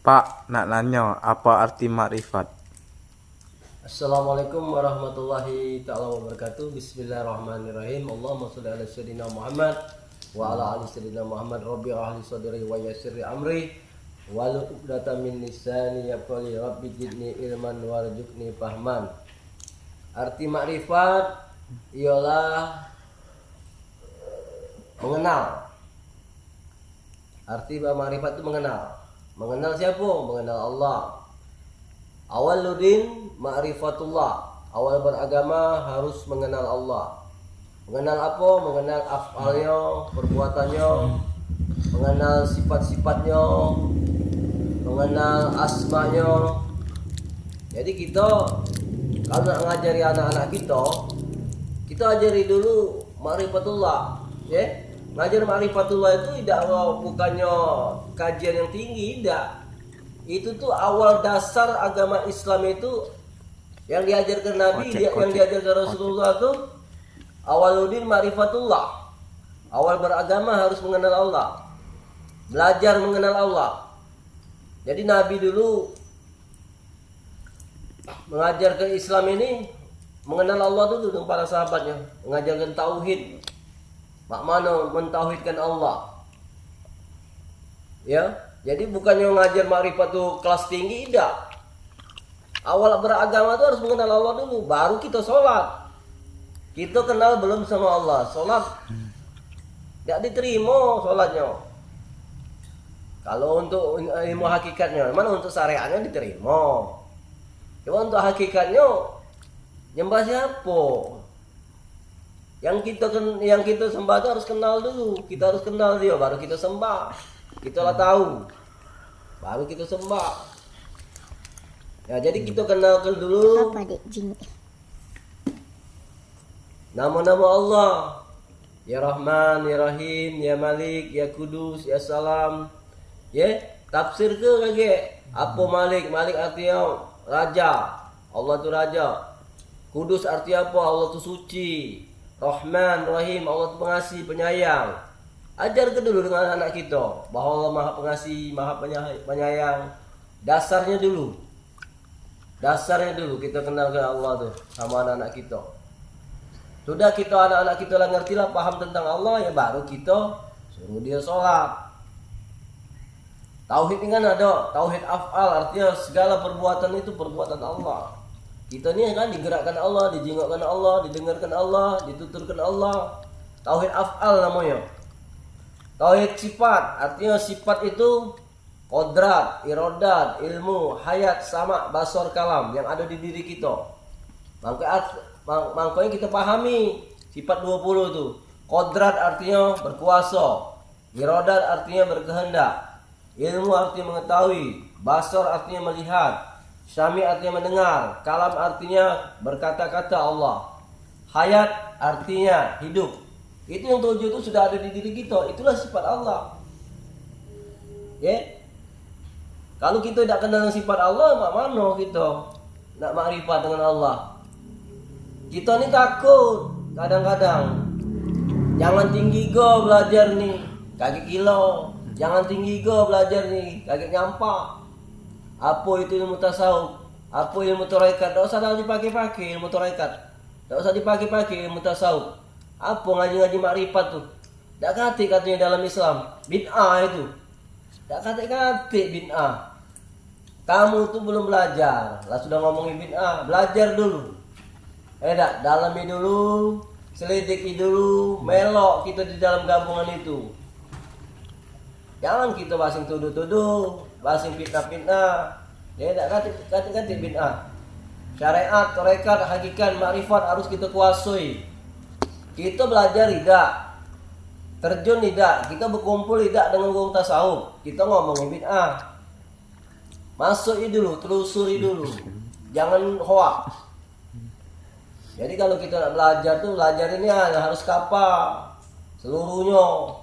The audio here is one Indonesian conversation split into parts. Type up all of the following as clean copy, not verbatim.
Pak, nak nanya, apa arti makrifat? Assalamualaikum warahmatullahi ta'ala wabarakatuh. Bismillahirrahmanirrahim. Allahumma sholli ala sayyidina Muhammad wa ala ali sayyidina Muhammad. Rabbi ahli sadri wa yassirli amri wahlul 'uqdatam min lisani yafqahu rabbi zidni ilman warzuqni fahman. Arti makrifat ialah mengenal. Arti makrifat itu mengenal. Mengenal siapa? Mengenal Allah. Awaludin ma'rifatullah. Awal beragama harus mengenal Allah. Mengenal apa? Mengenal af'alnya, perbuatannya, mengenal sifat-sifatnya, mengenal asmanya. Jadi kita kalau nak ngajari anak-anak kita ajari dulu ma'rifatullah, ya. Ngajar ma'rifatullah itu tidak bukannya kajian yang tinggi, tidak. Itu tuh awal dasar agama Islam itu yang diajarkan Nabi, yang diajarkan Rasulullah tuh awaludin ma'rifatullah. Awal beragama harus mengenal Allah. Belajar mengenal Allah. Jadi Nabi dulu mengajarkan Islam ini mengenal Allah dulu dengan para sahabatnya, mengajarkan tauhid. Makna mentauhidkan Allah. Ya, jadi bukannya ngajar makrifat tuh kelas tinggi, tidak. Awal beragama tuh harus mengenal Allah dulu, baru kita sholat. Kita kenal belum sama Allah, sholat tidak diterima sholatnya. Kalau untuk ilmu hakikatnya, mana untuk syariatnya diterima. Cuma untuk hakikatnya nyembah siapa? Yang kita sembah itu harus kenal dulu. Kita harus kenal dia, baru kita sembah. Kita lah tahu, baru kita sembah. Ya, jadi kita kenalkan dulu nama-nama Allah. Ya Rahman, Ya Rahim, Ya Malik, Ya Kudus, Ya Salam. Ya, tafsir ke kage? Apa Malik? Malik artinya raja. Allah itu raja. Kudus artinya apa? Allah itu suci. Rahman, Rahim, Allah itu pengasih, penyayang. Ajar ke dulu dengan anak kita bahwa Allah Maha Pengasih, Maha Penyayang. Dasarnya dulu kita kenal ke Allah tuh sama anak-anak kita. Sudah kita anak-anak kita lah ngerti lah, paham tentang Allah, ya baru kita suruh dia sholat. Tauhid ini kan ada tauhid af'al, artinya segala perbuatan itu perbuatan Allah. Kita ni kan digerakkan Allah, dijingokkan Allah, didengarkan Allah, dituturkan Allah. Tauhid af'al namanya. Tauhid sifat, artinya sifat itu kodrat, irodat, ilmu, hayat, sama, basor, kalam yang ada di diri kita. Makanya kita pahami sifat 20 itu. Kodrat artinya berkuasa, irodat artinya berkehendak, ilmu artinya mengetahui, basor artinya melihat, Syami artinya mendengar, kalam artinya berkata-kata Allah, hayat artinya hidup. Itu yang 7 itu sudah ada di diri kita, itulah sifat Allah. Ya, kalau kita tidak kenal sifat Allah, mana kita nak makrifat dengan Allah? Kita ni takut kadang-kadang. Jangan tinggi go belajar nih, kaki kilo. Jangan tinggi go belajar nih, kaki nyampak. Apa itu ilmu tasawuf? Apa ilmu tarekat? Tak usah dipakai-pakai ilmu tarekat. Tak usah dipakai-pakai ilmu tasawuf. Apa ngaji-ngaji makrifat tuh? Tak kata katanya dalam Islam. Bid'ah itu. Tak kata bid'ah. Kamu tuh belum belajar. Lah sudah ngomongin bid'ah. Belajar dulu. Tak, dalami dulu. Selidiki dulu. Melok kita di dalam gabungan itu. Jangan kita basing tuduh-tuduh, basing fitnah-fitnah. Ya, tak kata bid'ah. Syariat, tarekat, hakikat, makrifat harus kita kuasai. Kita belajar tidak, terjun tidak, kita berkumpul tidak dengan guru tasawuf. Kita ngomongin bid'ah. Masuk dulu, telusuri dulu. Jangan hoak. Jadi kalau kita nak belajar tuh, belajar ini harus kapal seluruhnya.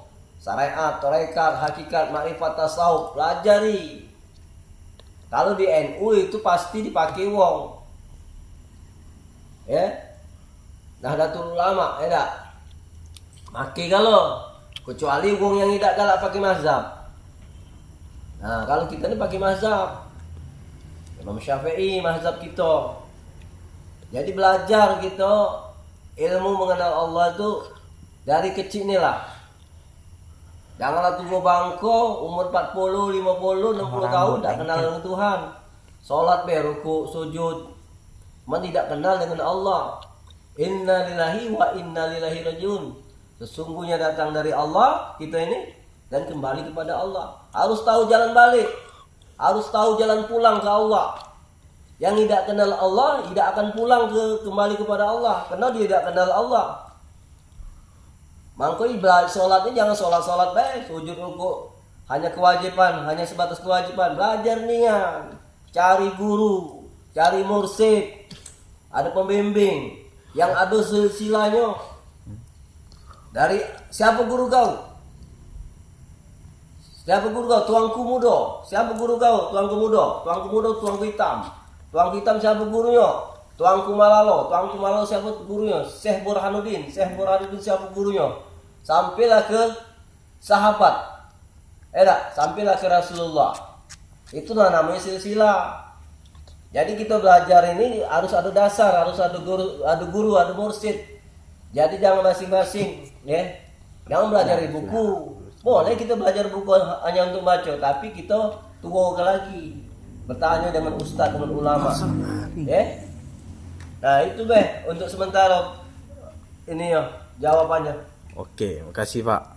Syariat, tarekat, hakikat, makrifat, tasawuf, pelajari. Kalau di NU itu pasti dipakai wong. Ya. Nahdlatul Ulama, ya tak? Maki kalau kecuali wong yang tidak galak pakai mazhab. Nah, kalau kita ini pakai mazhab Imam Syafi'i, mazhab kita. Jadi belajar kita ilmu mengenal Allah itu dari kecil nih lah. Janganlah tunggu bangko umur 40, 50, 60 tahun tak kenal dengan Tuhan. Salat ruku, sujud, tidak kenal dengan Allah. Inna lillahi wa inna ilaihi rajiun. Sesungguhnya datang dari Allah kita ini dan kembali kepada Allah. Harus tahu jalan balik. Harus tahu jalan pulang ke Allah. Yang tidak kenal Allah tidak akan pulang kembali kepada Allah karena dia tidak kenal Allah. Makanya belajar sholat ini jangan sholat baik, sujud ruku hanya kewajiban, hanya sebatas kewajiban. Belajar niat, cari guru, cari mursyid, ada pembimbing yang ada silsilahnya. Dari siapa guru kau? Siapa guru kau? Tuanku muda. Siapa guru kau? Tuanku muda. Tuanku muda, tuanku hitam. Tuanku hitam siapa gurunya? Tuanku Malalo. Tuanku Malalo siapa gurunya? Syekh Burhanuddin. Syekh Burhanuddin siapa gurunya? Sampailah ke sahabat. Sampailah ke Rasulullah. Itulah namanya silsilah. Jadi kita belajar ini harus ada dasar, harus ada guru, ada mursyid. Jadi jangan masing-masing, ya. Jangan belajar di buku. Boleh kita belajar buku hanya untuk baca, tapi kita tunggu lagi bertanya dengan ustaz, dengan ulama. Ya. Nah, itu untuk sementara ini ya jawabannya. Oke, makasih Pak.